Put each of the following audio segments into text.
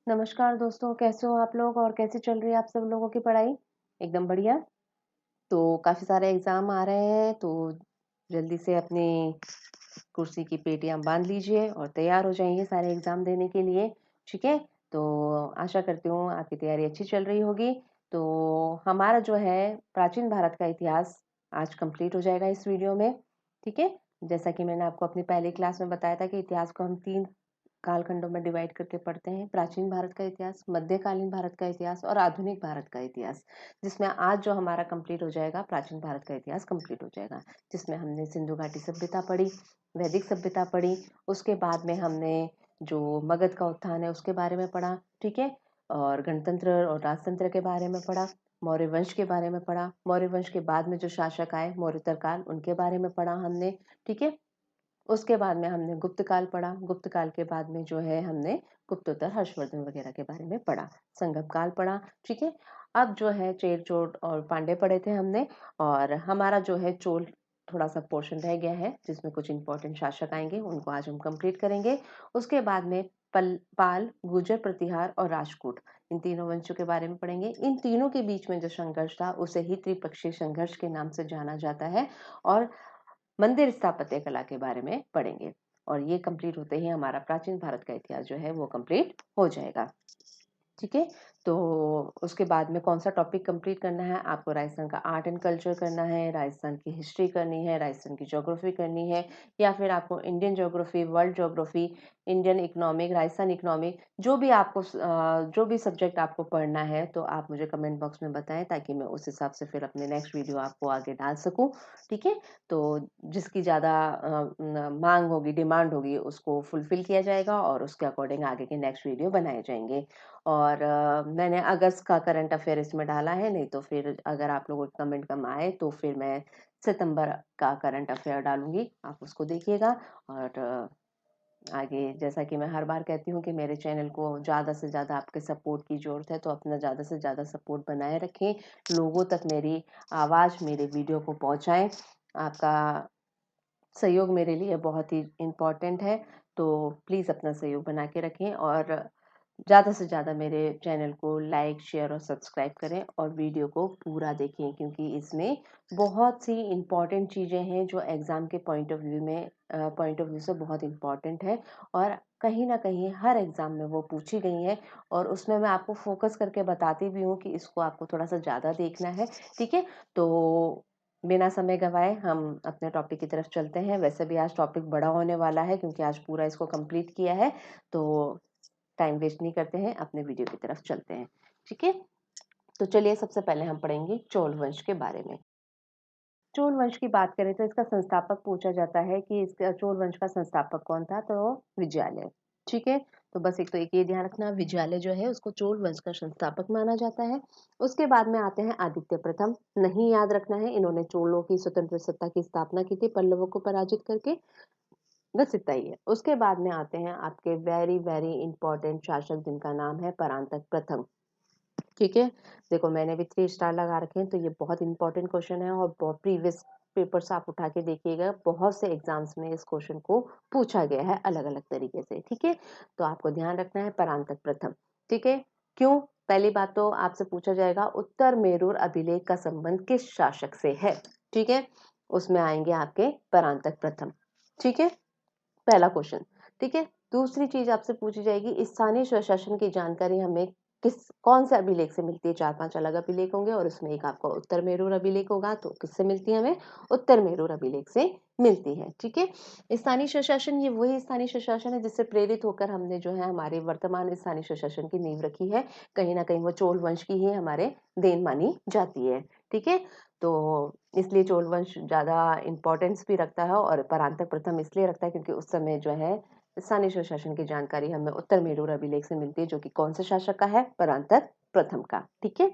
नमस्कार दोस्तों, कैसे हो आप लोग और कैसी चल रही है आप सब लोगों की पढ़ाई? एकदम बढ़िया। तो काफ़ी सारे एग्ज़ाम आ रहे हैं, तो जल्दी से अपनी कुर्सी की पेटियाँ बाँध लीजिए और तैयार हो जाइए सारे एग्ज़ाम देने के लिए, ठीक है? तो आशा करती हूँ आपकी तैयारी अच्छी चल रही होगी। तो हमारा जो है प्राचीन भारत का इतिहास आज कंप्लीट हो जाएगा इस वीडियो में, ठीक है? जैसा कि मैंने आपको अपनी पहली क्लास में बताया था कि इतिहास को हम 3 कालखंडों में डिवाइड करके पढ़ते हैं। प्राचीन भारत का इतिहास, मध्यकालीन भारत का इतिहास और आधुनिक भारत का इतिहास, जिसमें आज जो हमारा कंप्लीट हो जाएगा, प्राचीन भारत का इतिहास कंप्लीट हो जाएगा, जिसमें हमने सिंधु घाटी सभ्यता पढ़ी, वैदिक सभ्यता पढ़ी, उसके बाद में हमने जो मगध का उत्थान है उसके बारे में पढ़ा, ठीक है? और गणतंत्र और राजतंत्र के बारे में पढ़ा, मौर्य वंश के बारे में पढ़ा, मौर्य वंश के बाद में जो शासक आए मौर्योत्तर काल उनके बारे में पढ़ा हमने, ठीक है? उसके बाद में हमने गुप्त काल पढ़ा, गुप्त काल के बाद में जो है हमने गुप्तोत्तर हर्षवर्धन वगैरह के बारे में पढ़ा, संगम काल पढ़ा, ठीक है? अब जो है चेर चोट और पांड्य पढ़े थे हमने और हमारा जो है चोल थोड़ा सा पोर्शन रह गया है जिसमें कुछ इंपॉर्टेंट शासक आएंगे उनको आज हम कंप्लीट करेंगे। उसके बाद में पाल, गुर्जर प्रतिहार और राजपूत, इन तीनों वंशों के बारे में पढ़ेंगे। इन तीनों के बीच में जो संघर्ष था उसे ही त्रिपक्षीय संघर्ष के नाम से जाना जाता है और मंदिर स्थापत्य कला के बारे में पढ़ेंगे। और ये कंप्लीट होते ही हमारा प्राचीन भारत का इतिहास जो है वो कंप्लीट हो जाएगा, ठीक है? तो उसके बाद में कौन सा टॉपिक कंप्लीट करना है आपको? राजस्थान का आर्ट एंड कल्चर करना है, राजस्थान की हिस्ट्री करनी है, राजस्थान की ज्योग्राफी करनी है, या फिर आपको Indian geography, world geography, Indian economic, Rajasthan economic, जो भी आपको जो भी सब्जेक्ट आपको पढ़ना है तो आप मुझे कमेंट बॉक्स में बताएं ताकि मैं उस हिसाब से फिर अपने नेक्स्ट वीडियो आपको आगे डाल सकूं, ठीक है? तो जिसकी ज़्यादा मांग होगी, डिमांड होगी, उसको फुलफिल किया जाएगा और उसके अकॉर्डिंग आगे के नेक्स्ट वीडियो बनाए जाएंगे। और मैंने अगस्त का करंट अफेयर इसमें डाला है, नहीं तो फिर अगर आप लोगों के कमेंट कम आए तो फिर मैं सितंबर का करंट अफेयर डालूंगी, आप उसको देखिएगा। और आगे जैसा कि मैं हर बार कहती हूँ कि मेरे चैनल को ज़्यादा से ज़्यादा आपके सपोर्ट की ज़रूरत है, तो अपना ज़्यादा से ज़्यादा सपोर्ट बनाए रखें, लोगों तक मेरी आवाज़, मेरे वीडियो को पहुँचाएं। आपका सहयोग मेरे लिए बहुत ही इम्पोर्टेंट है, तो प्लीज़ अपना सहयोग बना के रखें और ज़्यादा से ज़्यादा मेरे चैनल को लाइक, शेयर और सब्सक्राइब करें और वीडियो को पूरा देखें, क्योंकि इसमें बहुत सी इम्पॉर्टेंट चीज़ें हैं जो एग्ज़ाम के पॉइंट ऑफ व्यू से बहुत इम्पॉर्टेंट है और कहीं न कहीं हर एग्ज़ाम में वो पूछी गई हैं और उसमें मैं आपको फ़ोकस करके बताती भी हूँ कि इसको आपको थोड़ा-सा ज़्यादा देखना है, ठीक है? तो बिना समय गँवाए हम अपने टॉपिक की तरफ चलते हैं। वैसे भी आज टॉपिक बड़ा होने वाला है क्योंकि आज पूरा इसको कंप्लीट किया है, तो टाइम वेस्ट नहीं करते हैं, अपने वीडियो की तरफ चलते हैं, ठीक है? तो चलिए सबसे पहले हम पढ़ेंगे चोल वंश के बारे में। चोल वंश की बात करें तो इसका संस्थापक पूछा जाता है कि इसका चोल वंश का संस्थापक कौन था, तो विजयालय, ठीक है? तो बस एक तो एक ये ध्यान रखना, विजयालय जो है उसको चोल वंश का संस्थापक माना जाता है। उसके बाद में आते हैं आदित्य प्रथम, नहीं याद रखना है, इन्होंने चोलों की स्वतंत्र सत्ता की स्थापना की थी पल्लवों को पराजित करके, बस इतना ही है। उसके बाद में आते हैं आपके वेरी वेरी इंपॉर्टेंट शासक जिनका नाम है परांतक प्रथम, ठीक है? देखो मैंने भी 3 स्टार लगा रखे हैं, तो ये बहुत इंपॉर्टेंट क्वेश्चन है और प्रीवियस पेपर्स आप उठा के देखिएगा, बहुत से एग्जाम्स में इस क्वेश्चन को पूछा गया है अलग अलग तरीके से, ठीक है? तो आपको ध्यान रखना है परांतक प्रथम, ठीक है? क्यों? पहली बात तो आपसे पूछा जाएगा उत्तर मेरूर अभिलेख का संबंध किस शासक से है, ठीक है? उसमें आएंगे आपके परांतक प्रथम, ठीक है? पहला क्वेश्चन, ठीक है? दूसरी चीज आपसे पूछी जाएगी स्थानीय स्वशासन की जानकारी हमें किस कौन से अभिलेख से मिलती है? 4-5 अलग अभिलेख होंगे और उसमें एक आपका उत्तर मेरूर अभिलेख होगा, तो किससे मिलती है हमें? उत्तर मेरूर अभिलेख से मिलती है, ठीक है? स्थानीय स्वशासन, ये वही स्थानीय स्वशासन है जिससे प्रेरित होकर हमने जो है हमारे वर्तमान स्थानीय स्वशासन की नींव रखी है, कहीं ना कहीं वो चोल वंश की ही हमारे देन मानी जाती है, ठीक है? तो इसलिए चोल वंश ज़्यादा इम्पोर्टेंस भी रखता है और परांतक प्रथम इसलिए रखता है क्योंकि उस समय जो है स्थानीय स्वशासन की जानकारी हमें उत्तर मेरूर अभिलेख से मिलती है, जो कि कौन से शासक का है? परांतक प्रथम का, ठीक है?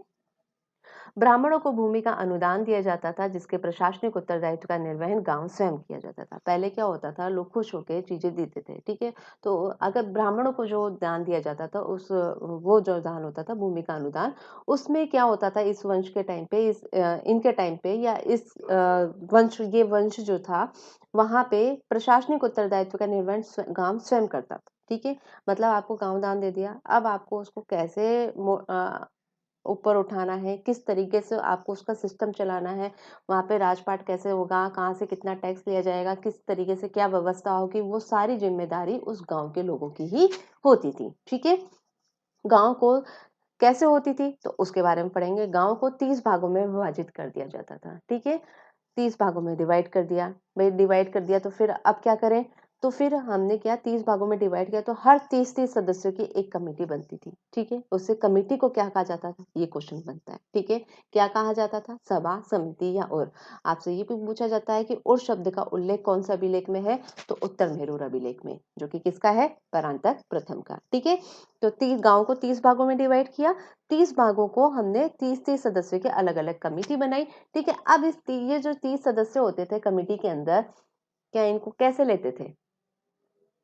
ब्राह्मणों को भूमि का अनुदान दिया जाता था, जिसके प्रशासनिक उत्तरदायित्व का निर्वहन गांव स्वयं किया जाता था। पहले क्या होता था, लोग खुश होकर चीजें देते थे, ठीक है। तो अगर ब्राह्मणों को जो दान दिया जाता था, उस वो जो दान होता था भूमि का अनुदान, उसमें क्या होता था, इस वंश के टाइम पे, इनके टाइम पे, या इस वंश, ये वंश जो था, वहां पे प्रशासनिक उत्तरदायित्व का निर्वहन गांव स्वयं करता था, ठीक है। मतलब आपको गांव दान दे दिया, अब आपको उसको कैसे ऊपर उठाना है, किस तरीके से आपको उसका सिस्टम चलाना है, वहाँ पे राजपाट कैसे होगा, कहाँ से कितना टैक्स लिया जाएगा, किस तरीके से क्या व्यवस्था होगी, वो सारी जिम्मेदारी उस गांव के लोगों की ही होती थी, ठीक है। गांव को कैसे होती थी, तो उसके बारे में पढ़ेंगे। गांव को 30 भागों में विभाजित कर दिया जाता था, ठीक है। 30 भागों में डिवाइड कर दिया। भाई डिवाइड कर दिया तो फिर अब क्या करें, तो फिर हमने क्या 30 भागों में डिवाइड किया, तो हर 30 सदस्यों की एक कमेटी बनती थी, ठीक है। उससे कमेटी को क्या कहा जाता था, ये क्वेश्चन बनता है, ठीक है। क्या कहा जाता था, सभा, समिति या और। आपसे ये भी पूछा जाता है कि और शब्द का उल्लेख कौन सा अभिलेख में है, तो उत्तर मेरूर अभिलेख में, जो कि किसका है, परांतक प्रथम का, ठीक है। तो 30 गांव को 30 भागों में डिवाइड किया। 30 भागों को हमने 30 सदस्यों की अलग अलग कमेटी बनाई, ठीक है। अब ये जो 30 सदस्य होते थे कमेटी के अंदर, क्या इनको कैसे लेते थे,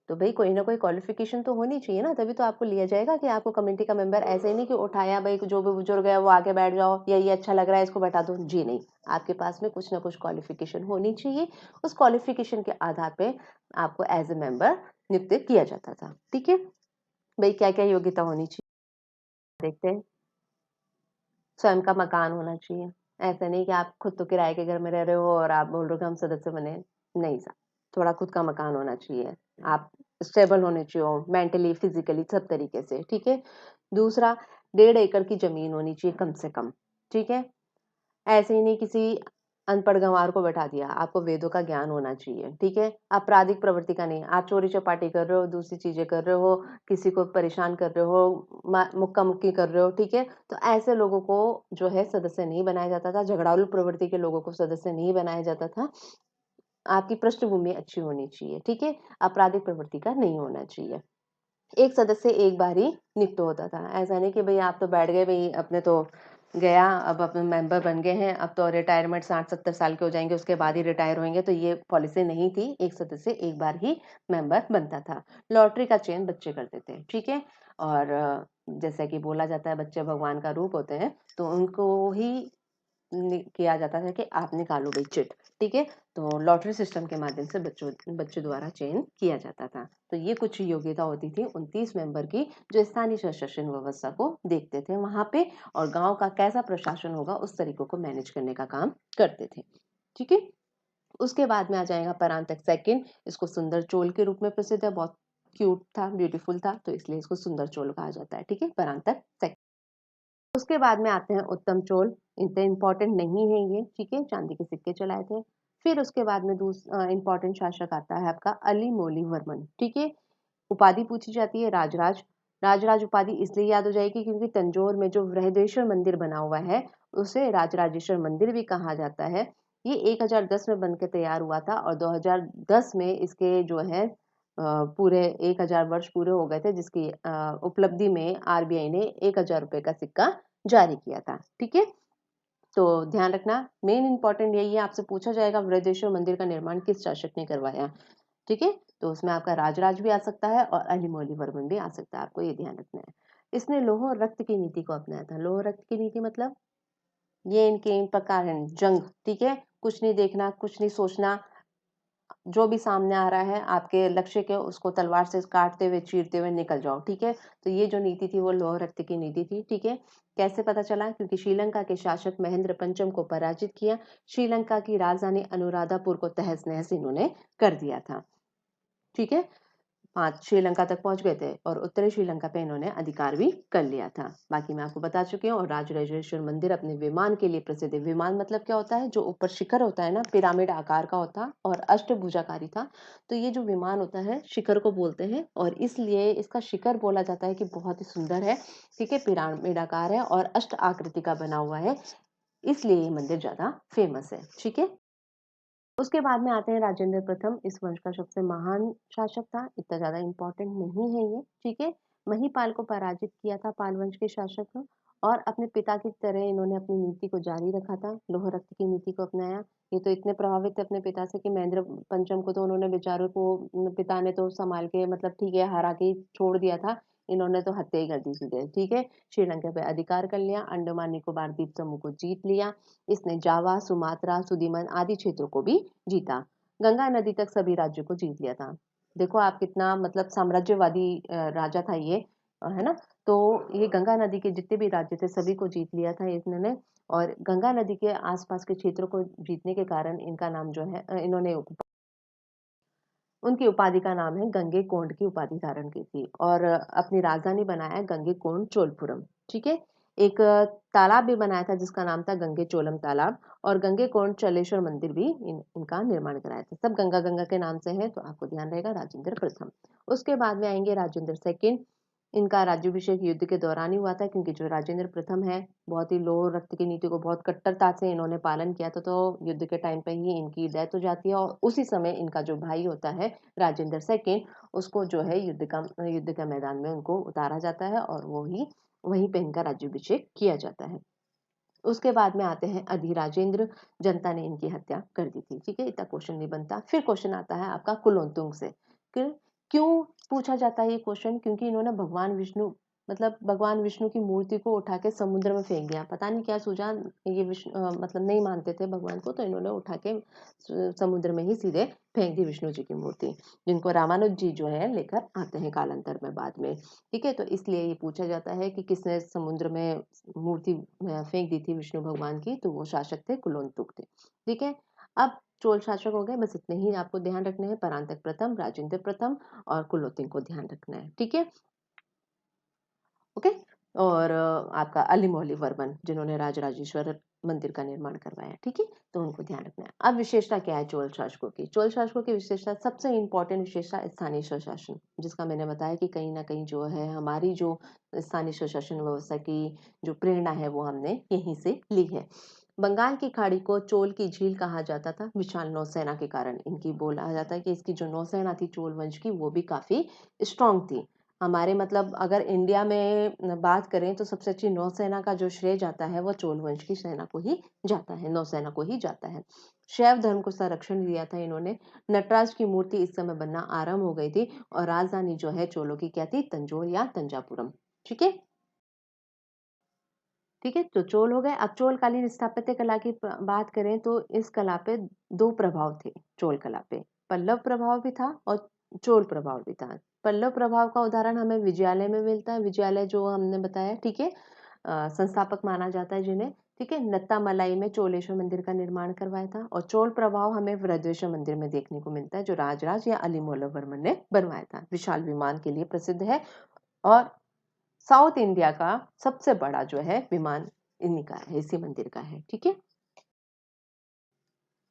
तो भाई कोई ना कोई क्वालिफिकेशन तो होनी चाहिए ना, तभी तो आपको लिया जाएगा कि आपको कमेटी का मेंबर ऐसे ही नहीं कि उठाया भाई जो भी बुजुर्ग है वो आके बैठ जाओ, या ये अच्छा लग रहा है इसको बैठा दो, जी नहीं। आपके पास में कुछ ना कुछ क्वालिफिकेशन होनी चाहिए। उस क्वालिफिकेशन के आधार पे आपको एज ए मेंबर नियुक्त किया जाता था, ठीक है। भाई क्या क्या योग्यता होनी चाहिए, देखते हैं। स्वयं का मकान होना चाहिए। ऐसा नहीं कि आप खुद तो किराए के घर में रह रहे हो और आप बोल रहे हो कि हम सदस्य बने। नहीं साहब, थोड़ा खुद का मकान होना चाहिए। आप स्टेबल होने चाहिए, मेंटली, फिजिकली, सब तरीके से, ठीक है। दूसरा, 1.5 एकड़ की जमीन होनी चाहिए कम से कम, ठीक है। ऐसे ही नहीं किसी अनपढ़ गंवार को बैठा दिया, आपको वेदों का ज्ञान होना चाहिए, ठीक है। आपराधिक प्रवृत्ति का नहीं, आप चोरी चपाटी कर रहे हो, दूसरी चीजें कर रहे हो, किसी को परेशान कर रहे हो, मुक्का मुक्की कर रहे हो, ठीक है। तो ऐसे लोगों को जो है सदस्य नहीं बनाया जाता था, झगड़ालू प्रवृत्ति के लोगों को सदस्य नहीं बनाया जाता था। आपकी पृष्ठभूमि अच्छी होनी चाहिए, ठीक है। आपराधिक प्रवृत्ति का नहीं होना चाहिए। एक सदस्य एक बार ही नियुक्त होता था। ऐसा नहीं कि भाई आप तो बैठ गए, भाई अपने तो गया, अब अपने मेंबर बन गए हैं, अब तो रिटायरमेंट 60-70 साल के हो जाएंगे उसके बाद ही रिटायर होंगे, तो ये पॉलिसी नहीं थी। एक सदस्य एक बार ही मेंबर बनता था। लॉटरी का चयन बच्चे करते थे, ठीक है। और जैसा कि बोला जाता है बच्चे भगवान का रूप होते हैं, तो उनको ही किया जाता था कि आप निकालो भाई चिट, ठीक है। तो लॉटरी सिस्टम के माध्यम से बच्चों द्वारा चयन किया जाता था। तो ये कुछ योग्यता होती थी 29 मेंबर की, जो स्थानीय शासन व्यवस्था को देखते थे वहां पे, और गांव का कैसा प्रशासन होगा उस तरीकों को मैनेज करने का काम करते थे, ठीक है। उसके बाद में आ जाएगा परांतक सेकंड। इसको सुंदर चोल के रूप में प्रसिद्ध है, बहुत क्यूट था, ब्यूटीफुल था, तो इसलिए इसको सुंदर चोल कहा जाता है, ठीक है, परांतक सेकंड। उसके बाद में आते हैं उत्तम चोल। इतने इंपॉर्टेंट नहीं है ये, ठीक है, चांदी के सिक्के चलाए थे। फिर उसके बाद में इंपॉर्टेंट शासक आता है आपका अली मोली वर्मन, ठीक है। उपाधि पूछी जाती है राजराज। राजराज उपाधि इसलिए याद हो जाएगी क्योंकि तंजौर में जो बृहदेश्वर मंदिर बना हुआ है उसे राजराजेश्वर मंदिर भी कहा जाता है। ये 1010 में बनकर तैयार हुआ था, और 2010 में इसके जो है पूरे 1000 वर्ष पूरे हो गए थे, जिसकी उपलब्धि में आरबीआई ने 1000 रुपए का सिक्का जारी किया था, ठीक है। तो ध्यान रखना, मेन इंपॉर्टेंट यही है, आपसे पूछा जाएगा वृहदेश्वर मंदिर का निर्माण किस शासक ने करवाया, ठीक है। तो उसमें आपका राजराज भी आ सकता है और अलिमोली वर्मन भी आ सकता है, आपको ये ध्यान रखना है। इसने लौह और रक्त की नीति को अपनाया था। लौह रक्त की नीति मतलब ये इनके इन प्रकार है, जंग, ठीक है, कुछ नहीं देखना, कुछ नहीं सोचना, जो भी सामने आ रहा है आपके लक्ष्य के, उसको तलवार से काटते हुए, चीरते हुए निकल जाओ, ठीक है। तो ये जो नीति थी वो लौह रक्त की नीति थी, ठीक है। कैसे पता चला, क्योंकि श्रीलंका के शासक महेंद्र पंचम को पराजित किया, श्रीलंका की राजधानी अनुराधापुर को तहस नहस इन्होंने कर दिया था, ठीक है। 5 श्रीलंका तक पहुंच गए थे, और उत्तरी श्रीलंका पे इन्होंने अधिकार भी कर लिया था। बाकी मैं आपको बता चुकी हूँ। और राजराजेश्वर मंदिर अपने विमान के लिए प्रसिद्ध है। विमान मतलब क्या होता है, जो ऊपर शिखर होता है ना, पिरामिड आकार का होता और अष्टभुजाकारी था। तो ये जो विमान होता है शिखर को बोलते हैं, और इसलिए इसका शिखर बोला जाता है कि बहुत ही सुंदर है, ठीक है, पिरामिड आकार है और अष्ट आकृति का बना हुआ है, इसलिए ये मंदिर ज्यादा फेमस है, ठीक है। उसके बाद में आते हैं राजेंद्र प्रथम। इस वंश का सबसे महान शासक था, इतना ज्यादा इंपॉर्टेंट नहीं है ये, ठीक है। महीपाल को पराजित किया था पाल वंश के शासक ने, और अपने पिता की तरह इन्होंने अपनी नीति को जारी रखा था, लौह रक्त की नीति को अपनाया। ये तो इतने प्रभावित थे अपने पिता से कि महेंद्र पंचम को तो उन्होंने बेचारे को पिता ने तो संभाल के मतलब ठीक है हरा के ही छोड़ दिया था, इन्होंने तो हत्या ही कर दी सीधे, ठीक है। श्रीलंका पे अधिकार कर लिया, अंडमान निकोबार द्वीप समूह को जीत लिया। इसने जावा, सुमात्रा, सुदीमन आदि क्षेत्रों को भी जीता। गंगा नदी तक सभी राज्यों को जीत लिया था। देखो आप कितना मतलब साम्राज्यवादी राजा था ये, है ना। तो ये गंगा नदी के जितने भी राज्य थे सभी को जीत लिया था इन्होंने। और गंगा नदी के आसपास के क्षेत्रों को जीतने के कारण इनका नाम जो है इन्होंने उनकी उपाधि का नाम है गंगे कोंड की उपाधि धारण की थी। और अपनी राजधानी बनाया गंगे कोंड चोलपुरम, ठीक है। एक तालाब भी बनाया था जिसका नाम था गंगे चोलम तालाब। और गंगे कोंड चलेश्वर मंदिर भी इनका निर्माण कराया था। सब गंगा गंगा के नाम से है, तो आपको ध्यान रहेगा राजेंद्र प्रथम। उसके बाद में आएंगे राजेंद्र सेकंड। इनका राज्याभिषेक युद्ध के दौरान ही हुआ था, क्योंकि जो राजेंद्र प्रथम है बहुत ही लौह रक्त की नीति को बहुत कट्टरता से इन्होंने पालन किया था, तो युद्ध के टाइम पे ही इनकी डेथ हो जाती है। और उसी समय इनका जो भाई होता है राजेंद्र सेकंड, उसको जो है युद्ध का मैदान में उनको उतारा जाता है और वो ही वहीं पे इनका राज्याभिषेक किया जाता है। उसके बाद में आते हैं अधिराजेंद्र। जनता ने इनकी हत्या कर दी थी, ठीक है। इतना क्वेश्चन नहीं बनता। फिर क्वेश्चन आता है आपका कुलोत्तुंग से। क्यों पूछा जाता है ये क्वेश्चन? क्योंकि इन्होंने भगवान विष्णु की मूर्ति को उठा के समुद्र में फेंक दिया। पता नहीं क्या सूझा, ये मतलब नहीं मानते थे भगवान को, तो इन्होंने उठा के समुद्र में ही सीधे फेंक दी विष्णु जी की मूर्ति, जिनको रामानुज जी जो है लेकर आते हैं कालांतर में बाद में, ठीक है। तो इसलिए ये पूछा जाता है कि किसने समुद्र में मूर्ति फेंक दी थी विष्णु भगवान की, तो वो शासक थे कुलोत्तुंग थे, ठीक है। अब चोल शासक हो गए, बस इतने ही आपको ध्यान रखने हैं। परांतक प्रथम, राजेंद्र प्रथम और कुलोत्तुंग को ध्यान रखना है, ठीक है। ओके। और आपका अली वर्मन जिन्होंने राजराजेश्वर मंदिर का निर्माण करवाया, ठीक है, तो उनको ध्यान रखना है। अब विशेषता क्या है चोल शासकों की? चोल शासकों की विशेषता, सबसे इंपॉर्टेंट विशेषता स्थानीय स्वशासन, जिसका मैंने बताया कि कहीं ना कहीं जो है हमारी जो स्थानीय स्वशासन व्यवस्था की जो प्रेरणा है वो हमने यहीं से ली है। बंगाल की खाड़ी को चोल की झील कहा जाता था विशाल नौसेना के कारण। इनकी बोला जाता है कि इसकी जो नौसेना थी चोल वंश की, वो भी काफी स्ट्रांग थी। हमारे मतलब अगर इंडिया में बात करें तो सबसे अच्छी नौसेना का जो श्रेय जाता है वो चोल वंश की सेना को ही जाता है, नौसेना को ही जाता है। शैव धर्म को संरक्षण दिया था इन्होंने। नटराज की मूर्ति इस समय बनना आरंभ हो गई थी। और राजधानी जो है चोलों की क्या थी? तंजोर या तंजापुरम, ठीक है। ठीक है, तो चोल हो गए। अब चोल कालीन स्थापत्य कला की बात करें तो इस कला पे दो प्रभाव थे चोल कला पे। पल्लव प्रभाव भी था और चोल प्रभाव भी था। पल्लव प्रभाव का उदाहरण हमें विजयालय में मिलता है। विजयालय जो हमने बताया, ठीक है, संस्थापक माना जाता है जिन्हें, ठीक है। नत्ता मलाई में चोलेश्वर मंदिर का निर्माण करवाया था। और चोल प्रभाव हमें वृद्धेश्वर मंदिर में देखने को मिलता है, जो राजराज या अलीमोल वर्मन ने बनवाया था। विशाल विमान के लिए प्रसिद्ध है। और साउथ इंडिया का सबसे बड़ा जो है विमान इन्हीं का है, इसी मंदिर का है, ठीक है।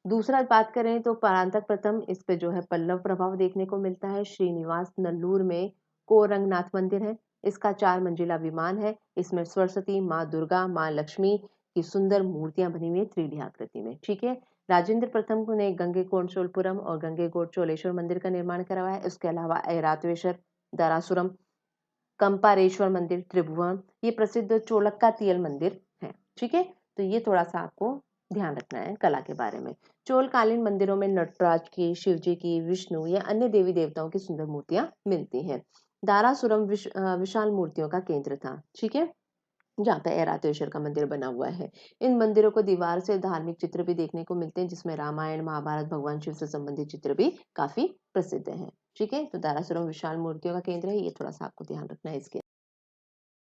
दूसरा बात करें तो परांतक प्रथम, इस पे जो है पल्लव प्रभाव देखने को मिलता है। श्रीनिवास नल्लूर में कोरंगनाथ मंदिर है। इसका 4 मंजिला विमान है। इसमें सरस्वती, माँ दुर्गा, माँ लक्ष्मी की सुंदर मूर्तियां बनी हुई है 3D आकृति में, ठीक है। राजेंद्र प्रथम ने गंगेकोंड चोलपुरम और गंगेकोंड चोलेश्वर मंदिर का निर्माण करवाया है। इसके अलावा ऐरातवेश्वर, दरासुरम, कंपारेश्वर मंदिर, त्रिभुवन, ये प्रसिद्ध चोलक्का तियल मंदिर है, ठीक है। तो ये थोड़ा सा आपको ध्यान रखना है कला के बारे में। चोलकालीन मंदिरों में नटराज की, शिव जी की, विष्णु या अन्य देवी देवताओं की सुंदर मूर्तियां मिलती हैं। दारासुरम विशाल मूर्तियों का केंद्र था, ठीक है, जहाँ पे ऐरातेश्वर का मंदिर बना हुआ है। इन मंदिरों को दीवार से धार्मिक चित्र भी देखने को मिलते हैं, जिसमें रामायण, महाभारत, भगवान शिव से संबंधित चित्र भी काफी प्रसिद्ध हैं, ठीक है। तो दारासुरम विशाल मूर्तियों का केंद्र है, ये थोड़ा सा आपको ध्यान रखना है इसके।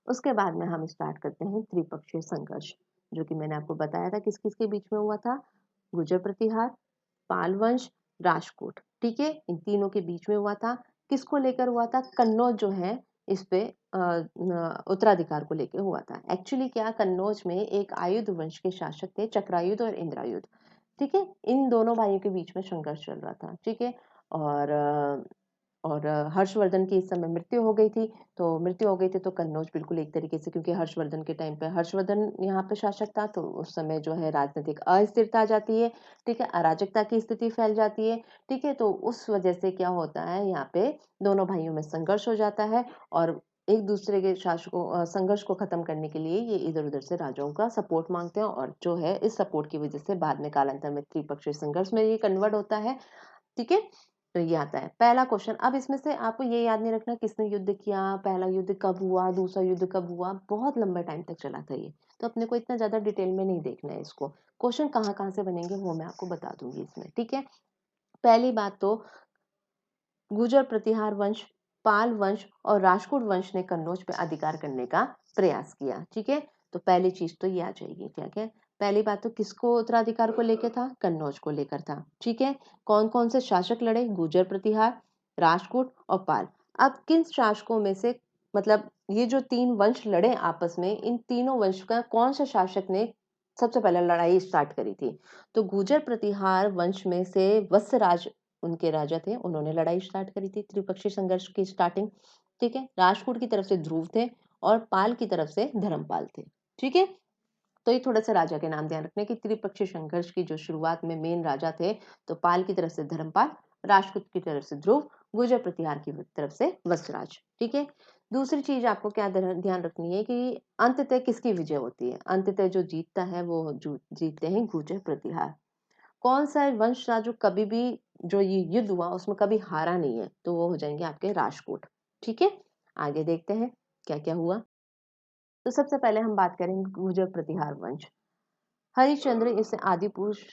उसके बाद में हम स्टार्ट करते हैं त्रिपक्षीय संघर्ष, जो कि मैंने आपको बताया था किस किस के बीच में हुआ था। गुर्जर प्रतिहार, पाल वंश, राजकोट, ठीक है, इन तीनों के बीच में हुआ था। किसको लेकर हुआ था? कन्नौज जो है इस पे उत्तराधिकार को लेकर हुआ था। एक्चुअली क्या, कन्नौज में एक आयुध वंश के शासक थे, चक्रायुध और इंद्रायुध, ठीक है। इन दोनों भाइयों के बीच में संघर्ष चल रहा था, ठीक है। और हर्षवर्धन की इस समय मृत्यु हो गई थी। तो कन्नौज बिल्कुल एक तरीके से, क्योंकि हर्षवर्धन के टाइम पे हर्षवर्धन यहाँ पे शासक था, तो उस समय जो है राजनीतिक अस्थिरता आ जाती है, ठीक है, अराजकता की स्थिति फैल जाती है, ठीक है। तो उस वजह से क्या होता है, यहाँ पे दोनों भाइयों में संघर्ष हो जाता है। और एक दूसरे के शासकों संघर्ष को खत्म करने के लिए ये इधर-उधर से राजाओं का सपोर्ट माँगते हैं और जो है इस सपोर्ट की वजह से बाद में कालांतर में त्रिपक्षीय संघर्ष में ये कन्वर्ट होता है, ठीक है? तो ये आता है। पहला क्वेश्चन अब इसमें से आपको ये याद नहीं रखना किसने युद्ध किया, पहला युद्ध कब हुआ, दूसरा युद्ध कब हुआ, बहुत लंबे टाइम तक चला था ये। तो अपने को इतना ज़्यादा डिटेल में नहीं देखना है इसको। क्वेश्चन कहाँ-कहाँ से बनेंगे वो मैं आपको बता दूँगी इसमें, ठीक है? पहली बात तो गुर्जर प्रतिहार वंश, पाल वंश और राजपूत वंश ने कन्नौज पे अधिकार करने का प्रयास किया, ठीक है? तो पहली चीज तो ये आ जाएगी, ठीक है? पहली बात तो किसको उत्तराधिकार को लेकर था? कन्नौज को लेकर था, ठीक है? कौन कौन से शासक लड़े? गुर्जर प्रतिहार, राजपूत और पाल। अब किन शासकों में से मतलब ये जो तीन वंश लड़े आपस में, इन तीनों वंश का कौन सा शासक ने सबसे पहले लड़ाई स्टार्ट करी थी? तो गुर्जर प्रतिहार वंश में से वत्सराज उनके राजा थे, उन्होंने लड़ाई स्टार्ट करी थी, त्रिपक्षीय संघर्ष की स्टार्टिंग, ठीक है? राजपूत की तरफ से ध्रुव थे और पाल की तरफ से धर्मपाल थे, ठीक है? तो ये थोड़ा सा राजा के नाम ध्यान रखने की त्रिपक्षीय संघर्ष की जो शुरुआत में मेन राजा थे, तो पाल की तरफ से धर्मपाल, राजपूत की तरफ से ध्रुव, गुर्जर प्रतिहार की तरफ से वत्सराज, ठीक है? दूसरी चीज आपको क्या ध्यान रखनी है कि अंततः किसकी विजय होती है? अंततः जो जीतता है वो जीतते हैं गुर्जर प्रतिहार। कौन सा वंश था जो कभी भी जो ये युद्ध हुआ उसमें कभी हारा नहीं है? तो वो हो जाएंगे आपके राजपूत, ठीक है? आगे देखते हैं क्या क्या हुआ। तो सबसे पहले हम बात करेंगे गुर्जर प्रतिहार वंश। हरिश्चंद्र इस आदि पुरुष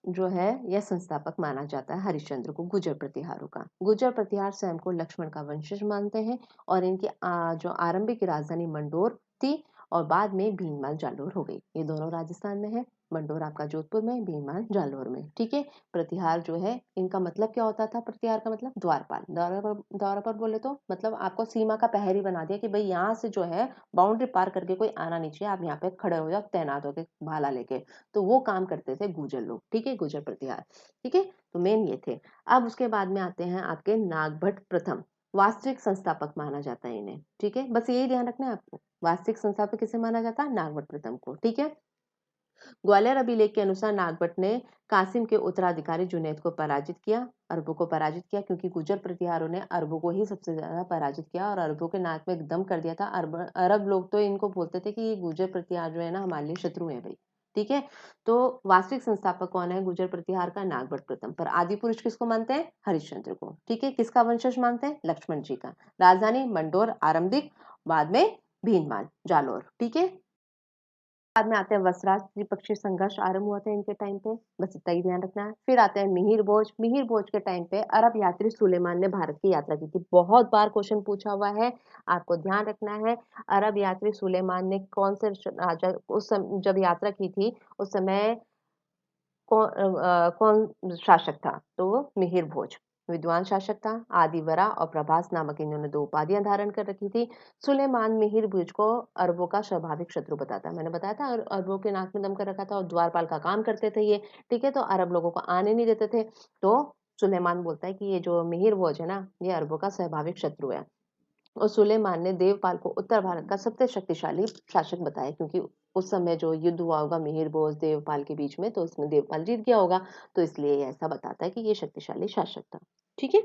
जो है यह संस्थापक माना जाता है हरिश्चंद्र को गुर्जर प्रतिहारों का। गुर्जर प्रतिहार स्वयं को लक्ष्मण का वंशज मानते हैं और इनकी जो आरंभिक राजधानी मंडोर थी और बाद में भीनमाल जालोर हो गई। ये दोनों राजस्थान में है, मंडोर आपका जोधपुर में, भीनमाल जालोर में, ठीक है? प्रतिहार जो है इनका मतलब क्या होता था? प्रतिहार का मतलब द्वारपाल। द्वारपाल बोले तो मतलब आपको सीमा का प्रहरी बना दिया कि भाई यहाँ से जो है बाउंड्री पार करके कोई आना नहीं चाहिए, आप यहाँ पे खड़े हो जाओ तैनात होके भाला लेके। तो वो काम करते थे गुर्जर लोग, ठीक है? गुर्जर प्रतिहार, ठीक है? तो मेन ये थे। अब उसके बाद में आते हैं आपके नागभट्ट प्रथम, वास्तविक संस्थापक माना जाता है इन्हें, ठीक है? बस यही ध्यान रखना है आपको, वास्तविक संस्थापक किसे माना जाता है? नागभट्ट प्रथम को, ठीक है? ग्वालियर अभिलेख के अनुसार नागभट्ट ने कासिम के उत्तराधिकारी जुनैद को पराजित किया, अरबों को पराजित किया, क्योंकि गुर्जर प्रतिहारों ने अरबों को ही सबसे ज्यादा पराजित किया और अरबों के नाक में दम कर दिया था। अरब लोग तो इनको बोलते थे कि ये गुर्जर प्रतिहार जो है ना हमारे लिए शत्रु है भाई, ठीक है? तो वास्तविक संस्थापक कौन है गुर्जर प्रतिहार का? नागभट्ट प्रथम। पर आदि पुरुष किसको मानते हैं? हरिश्चंद्र को, ठीक है? किसका वंशज मानते हैं? लक्ष्मण जी का। राजधानी मंडोर आरंभिक, बाद में भीनमाल जालोर, ठीक है? बाद में आते हैं वसराज, त्रिपक्षीय संघर्ष आरंभ हुआ था इनके टाइम पे, बस इतना ही ध्यान रखना है। फिर आते हैं मिहिर भोज। मिहिर भोज के टाइम पे अरब यात्री सुलेमान ने भारत की यात्रा की थी। बहुत बार क्वेश्चन पूछा हुआ है, आपको ध्यान रखना है। अरब यात्री सुलेमान ने कौन से राजा उस जब यात्रा की थी उस समय कौन शासक था? तो वो मिहिर भोज विद्वान शासक था। आदिवरा और प्रभास नामक इन्होंने दो उपाधियां धारण कर रखी थी। सुलेमान मिहिर भोज को अरबों का स्वाभाविक शत्रु बताता, मैंने बताया था अरबों के नाक में दम कर रखा था और द्वारपाल का काम करते थे ये, ठीक है? तो अरब लोगों को आने नहीं देते थे। तो सुलेमान बोलता है कि ये जो मिहिर भोज है ना ये अरबों का स्वाभाविक शत्रु है। और सुलेमान ने देवपाल को उत्तर भारत का सबसे शक्तिशाली शासक बताया, क्योंकि उस समय जो युद्ध हुआ होगा मिहिर भोज देवपाल के बीच में तो उसमें देवपाल जीत गया होगा, तो इसलिए ये ऐसा बताता है कि ये शक्तिशाली शासक था, ठीक है?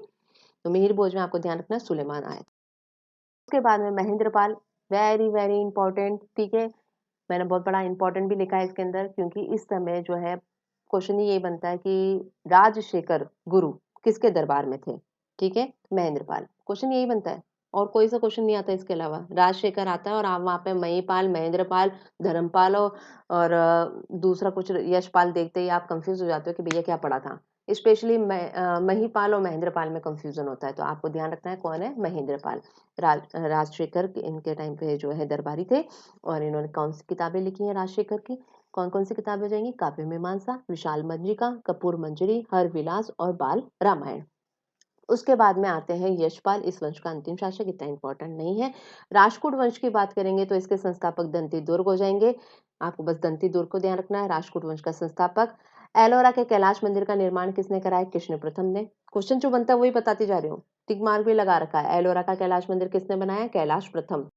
तो मिहिर भोज में आपको ध्यान रखना सुलेमान आया। उसके बाद में महेंद्रपाल, वेरी वेरी इंपॉर्टेंट, ठीक है? मैंने बहुत बड़ा इंपॉर्टेंट भी लिखा है इसके अंदर, क्योंकि इस समय जो है क्वेश्चन ही यही बनता है कि राजशेखर गुरु किसके दरबार में थे? ठीक है? महेंद्रपाल, क्वेश्चन यही बनता है और कोई सा क्वेश्चन नहीं आता इसके अलावा। राजशेखर आता है और आप वहां पे महीपाल, महेंद्रपाल, धर्मपाल और दूसरा कुछ यशपाल देखते ही आप कंफ्यूज हो जाते हो कि भैया क्या पढ़ा था। स्पेशली महीपाल और महेंद्रपाल में कंफ्यूजन होता है, तो आपको ध्यान रखना है कौन है? महेंद्रपाल। राजशेखर इनके टाइम पे जो है दरबारी थे और इन्होंने कौन सी किताबें लिखी हैं राजशेखर की? कौन कौन सी किताबें हो जाएंगी? काव्य मीमांसा, विशाल मंजिका, कपूर मंजरी, हर विलास और बाल रामायण। उसके बाद में आते हैं यशपाल, इस वंश का अंतिम शासक, इतना इंपॉर्टेंट नहीं है। राजपूत वंश की बात करेंगे तो इसके संस्थापक दंती दुर्ग हो जाएंगे। आपको बस दंती दुर्ग को ध्यान रखना है। राजपूत वंश का संस्थापक। एलोरा के कैलाश मंदिर का निर्माण किसने कराया? कृष्ण प्रथम ने। क्वेश्चन जो बनता है वही बताती जा रही हूँ, टिक मार्क भी लगा रखा है। एलोरा का कैलाश मंदिर किसने बनाया? कैलाश प्रथम।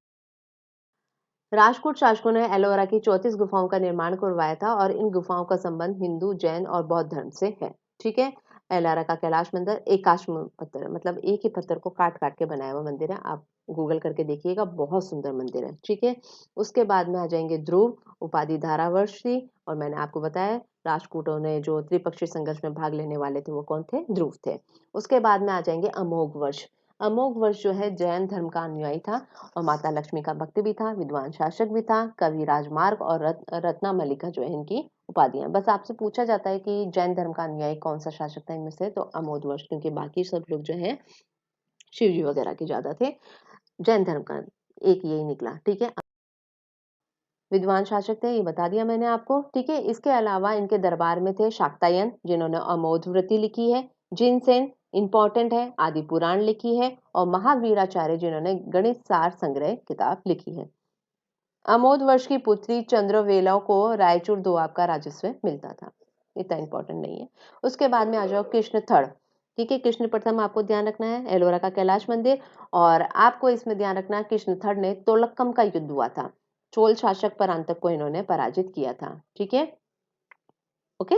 राजपूत शासकों ने एलोरा की 34 गुफाओं का निर्माण करवाया था और इन गुफाओं का संबंध हिंदू, जैन और बौद्ध धर्म से है, ठीक है? एलारा का कैलाश मंदिर एकाश पत्थर, मतलब एक ही पत्थर को काट काट के बनाया हुआ मंदिर है। आप गूगल करके देखिएगा, बहुत सुंदर मंदिर है। ठीक है, उसके बाद में आ जाएंगे ध्रुव, उपाधि धारावर्षी, और मैंने आपको बताया राष्ट्रकूटों ने जो त्रिपक्षीय संघर्ष में भाग लेने वाले थे वो कौन थे, ध्रुव थे। उसके बाद में आ जाएंगे अमोघ वर्ष। अमोघ वर्ष जो है जैन धर्म का अनुयायी था और माता लक्ष्मी का भक्त भी था, विद्वान शासक भी था, कवि राजमार्ग और रत्ना मल्लिका जो है इनकी उपाधियां। बस आपसे पूछा जाता है कि जैन धर्म का अनुयायी कौन सा शासक था इनमें से, तो अमोघ वर्ष, क्योंकि बाकी सब लोग जो है शिव जी वगैरह के ज्यादा थे, जैन धर्म का एक यही निकला। ठीक है, विद्वान शासक थे, ये बता दिया मैंने आपको। ठीक है, इसके अलावा इनके दरबार में थे शाक्तायन जिन्होंने अमोधवृत्ति लिखी है, जिनसेन इंपॉर्टेंट है, आदि पुराण लिखी है, और महावीराचार्य जिन्होंने गणित सार संग्रह किताब लिखी है। अमोध वर्ष की पुत्री चंद्रवेला को रायचूर दोआब का राजस्व मिलता था, इतना इंपॉर्टेंट नहीं है। उसके बाद में आ जाओ कृष्ण थड़। ठीक है, कृष्ण प्रथम आपको ध्यान रखना है, एलोरा का कैलाश मंदिर, और आपको इसमें ध्यान रखना है कृष्ण थड़ ने तोलक्कम का युद्ध हुआ था, चोल शासक परांतक को इन्होंने पराजित किया था। ठीक है, ओके,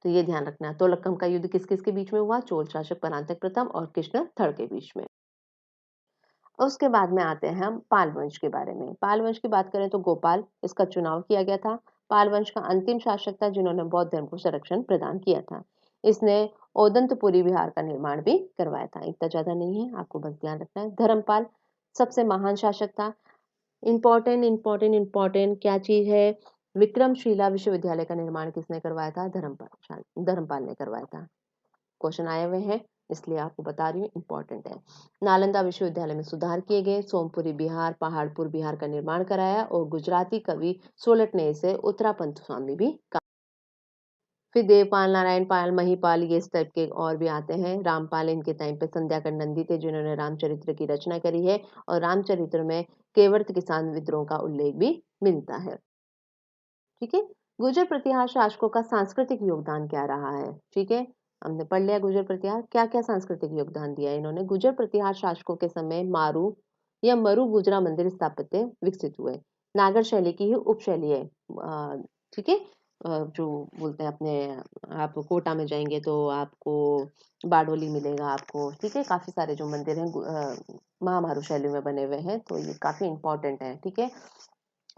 तो ये ध्यान रखना है, तोलक्कम का युद्ध किस किस के बीच में हुआ, चोल शासक परांतक प्रथम और कृष्ण थड़ के बीच में। उसके बाद में आते हैं हम पाल वंश के बारे में। पाल वंश की बात करें तो गोपाल, इसका चुनाव किया गया था। पाल वंश का अंतिम शासक था जिन्होंने बौद्ध धर्म को संरक्षण प्रदान किया था। इसने ओदंतपुरी विहार का निर्माण भी करवाया था, इतना ज्यादा नहीं है, आपको बस ध्यान रखना है। धर्मपाल सबसे महान शासक था। इंपॉर्टेंट इंपॉर्टेंट इंपॉर्टेंट क्या चीज है, विक्रमशिला विश्वविद्यालय का निर्माण किसने करवाया था, धर्मपाल ने करवाया था। क्वेश्चन आए हुए हैं इसलिए आपको बता रही हूँ, इंपॉर्टेंट है। नालंदा विश्वविद्यालय में सुधार किए गए, सोमपुरी बिहार पहाड़पुर बिहार का निर्माण कराया, और गुजराती कवि सोलट ने इसे उत्तरापंथ स्वामी भी कहा। फिर देवपाल, नारायण पाल, महीपाल, ये इस टाइप के और भी आते हैं। रामपाल इनके टाइम पे संध्याकर नंदी थे जिन्होंने रामचरित्र की रचना करी है, और रामचरित्र में केवर्त किसान विद्रोह का उल्लेख भी मिलता है। ठीक है, गुर्जर प्रतिहार शासकों का सांस्कृतिक योगदान क्या रहा है। ठीक है, हमने पढ़ लिया गुर्जर प्रतिहार क्या क्या सांस्कृतिक योगदान दिया है इन्होंने। गुर्जर प्रतिहार शासकों के समय मारू या मरु गुजरा मंदिर स्थापत्य विकसित हुए, नागर शैली की ही उपशैली है। ठीक है, जो बोलते हैं अपने, आप कोटा में जाएंगे तो आपको बारडोली मिलेगा आपको। ठीक है, काफी सारे जो मंदिर हैं महामारू शैली में बने हुए हैं, तो ये काफी इंपॉर्टेंट है। ठीक है,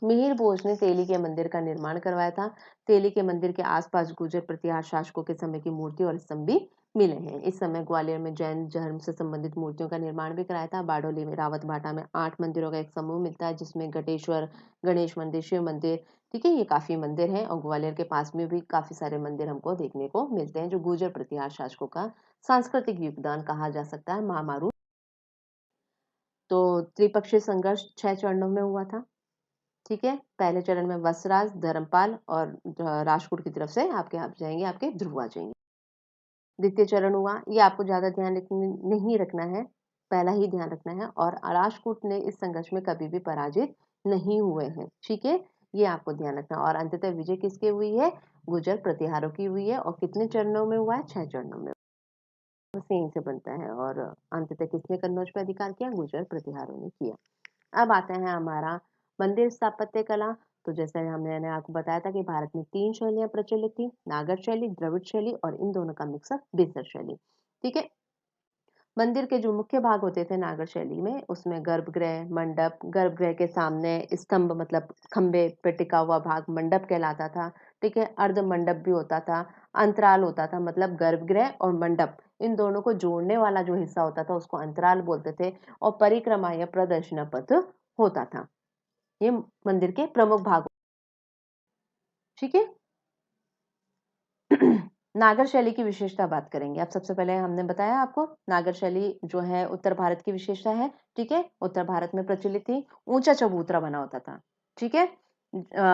मिहिर भोज ने तेली के मंदिर का निर्माण करवाया था। तेली के मंदिर के आसपास गुर्जर प्रतिहार शासकों के समय की मूर्ति और स्तंभ भी मिले हैं। इस समय ग्वालियर में जैन धर्म से संबंधित मूर्तियों का निर्माण भी कराया था। बारडोली में रावत भाटा में 8 मंदिरों का एक समूह मिलता है जिसमें घटेश्वर, गणेश मंदिर, शिव मंदिर, ठीक है, ये काफी मंदिर हैं। और ग्वालियर के पास में भी काफी सारे मंदिर हमको देखने को मिलते हैं जो गुर्जर प्रतिहार शासकों का सांस्कृतिक योगदान कहा जा सकता है। महामारू तो त्रिपक्षीय संघर्ष 6 चरणों में हुआ था। ठीक है, पहले चरण में वसराज, धर्मपाल और राजकोट की तरफ से आपके आप जाएंगे, आपके ध्रुव आ जाएंगे। द्वितीय चरण हुआ, ये आपको ज्यादा ध्यान नहीं रखना है, पहला ही ध्यान रखना है। और राजकोट ने इस संघर्ष में कभी भी पराजित नहीं हुए हैं। ठीक है, ये आपको ध्यान रखना। और अंततः विजय किसकी हुई है, गुर्जर प्रतिहारों की हुई है। और कितने चरणों में हुआ है, 6 चरणों में, बस यहीं से बनता है। और अंततः किसने कन्नौज पर अधिकार किया, गुर्जर प्रतिहारों ने किया। अब आता है हमारा मंदिर स्थापत्य कला। तो जैसे हमने आपको बताया था कि भारत में 3 शैलियां प्रचलित थी, नागर शैली, द्रविड़ शैली और इन दोनों का मिक्सअप बेसर शैली। ठीक है, मंदिर के जो मुख्य भाग होते थे नागर शैली में, उसमें गर्भगृह, मंडप, गर्भगृह के सामने स्तंभ मतलब खंबे पे टिका हुआ भाग मंडप कहलाता था। ठीक है, अर्ध मंडप भी होता था, अंतराल होता था, मतलब गर्भगृह और मंडप इन दोनों को जोड़ने वाला जो हिस्सा होता था उसको अंतराल बोलते थे। और परिक्रमा या प्रदर्शना पथ होता था। ये मंदिर के प्रमुख भाग। ठीक है, नागर शैली की विशेषता बात करेंगे। अब सबसे पहले हमने बताया आपको नागर शैली जो है उत्तर भारत की विशेषता है। ठीक है, उत्तर भारत में प्रचलित थी, ऊंचा चबूतरा बना होता था। ठीक है,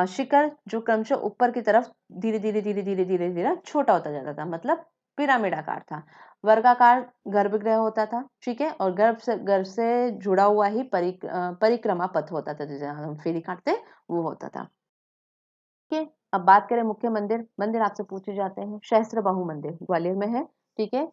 शिखर जो क्रमशः ऊपर की तरफ धीरे धीरे धीरे धीरे धीरे धीरे छोटा होता जाता था, मतलब पिरामिड आकार था। वर्गाकार गर्भगृह होता था। ठीक है, और गर्भ से जुड़ा हुआ ही परिक्रमा पथ होता था, जैसे हम फेरी काटते वो होता था। ठीक है, अब बात करें मुख्य मंदिर। मंदिर आपसे पूछे जाते हैं। सहस्त्रबाहु मंदिर ग्वालियर में है। ठीक है,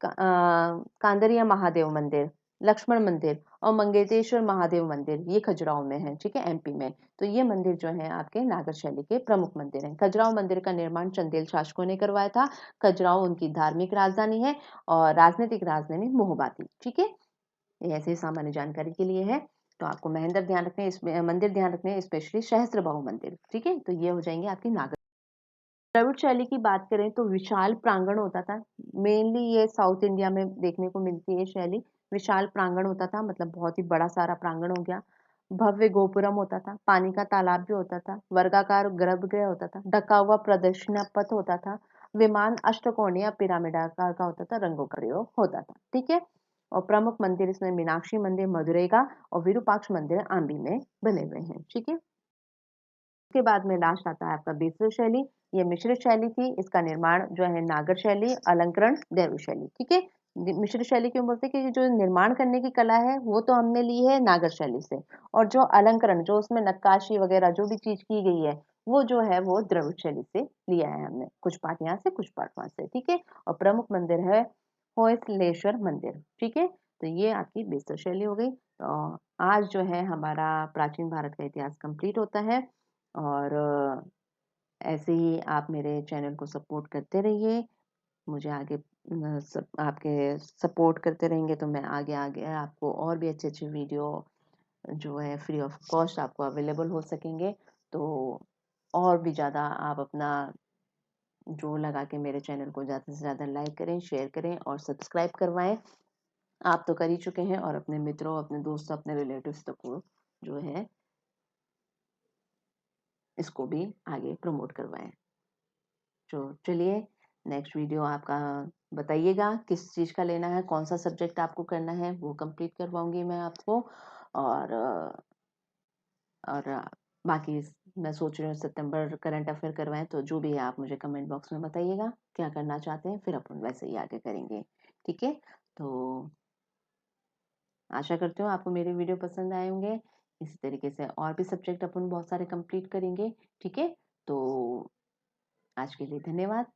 कांदरिया महादेव मंदिर लक्ष्मण मंदिर और मंगेतेश्वर महादेव मंदिर, ये खजुराहो में है, ठीक है, एमपी में। तो ये मंदिर जो है आपके नागर शैली के प्रमुख मंदिर हैं। खजुराहो मंदिर का निर्माण चंदेल शासकों ने करवाया था। खजुराहो उनकी धार्मिक राजधानी है और राजनीतिक राजधानी महोबा थी, ठीक है। ये ऐसे सामान्य जानकारी के लिए है। तो आपको महेंद्र ध्यान रखने, इसमें मंदिर ध्यान रखने, स्पेशली सहस्त्रबाहु मंदिर, ठीक है। तो ये हो जाएंगे आपके नागर। द्रविड़ शैली की बात करें तो विशाल प्रांगण होता था। मेनली ये साउथ इंडिया में देखने को मिलती है शैली। विशाल प्रांगण होता था, मतलब बहुत ही बड़ा सारा प्रांगण हो गया। भव्य गोपुरम होता था, पानी का तालाब भी होता था, वर्गाकार गर्भगृह होता था, ढका हुआ प्रदक्षिणा पथ होता था, विमान अष्टकोणीय पिरामिडाकार का होता था, रंगों का प्रयोग होता था, ठीक है। और प्रमुख मंदिर इसमें मीनाक्षी मंदिर मदुरई का और विरूपाक्ष मंदिर आम्बी में बने हुए हैं, ठीक है। उसके बाद में लास्ट आता है आपका बेसर शैली। ये मिश्रित शैली थी। इसका निर्माण जो है नागर शैली, अलंकरण, दैवी शैली, ठीक है। मिश्रित शैली क्यों बोलते हैं कि जो निर्माण करने की कला है वो तो हमने ली है नागर शैली से, और जो अलंकरण, जो उसमें नक्काशी वगैरह जो भी चीज की गई है वो जो है वो द्रविड़ शैली से लिया है हमने, कुछ पार्ट यहाँ से कुछ पार्ट वहां से, ठीक है। और प्रमुख मंदिर है होयसलेश्वर मंदिर, ठीक है। तो ये आपकी बेसर शैली हो गई। तो आज जो है हमारा प्राचीन भारत का इतिहास कंप्लीट होता है। और ऐसे ही आप मेरे चैनल को सपोर्ट करते रहिए। मुझे आगे आपके सपोर्ट करते रहेंगे तो मैं आगे आगे आपको और भी अच्छे अच्छे वीडियो जो है फ्री ऑफ कॉस्ट आपको अवेलेबल हो सकेंगे। तो और भी ज़्यादा आप अपना जो लगा के मेरे चैनल को ज़्यादा से ज़्यादा लाइक करें, शेयर करें और सब्सक्राइब करवाएं। आप तो कर ही चुके हैं, और अपने मित्रों, अपने दोस्तों, अपने रिलेटिव्स तक को जो है इसको भी आगे प्रमोट करवाएं। तो चलिए, नेक्स्ट वीडियो आपका बताइएगा किस चीज़ का लेना है, कौन सा सब्जेक्ट आपको करना है, वो कंप्लीट करवाऊंगी मैं आपको। और बाकी मैं सोच रही हूँ सितंबर करंट अफेयर करवाएं। तो जो भी है आप मुझे कमेंट बॉक्स में बताइएगा क्या करना चाहते हैं, फिर अपन वैसे ही आगे करेंगे, ठीक है। तो आशा करती हूँ आपको मेरे वीडियो पसंद आए होंगे। इसी तरीके से और भी सब्जेक्ट अपन बहुत सारे कंप्लीट करेंगे, ठीक है। तो आज के लिए धन्यवाद।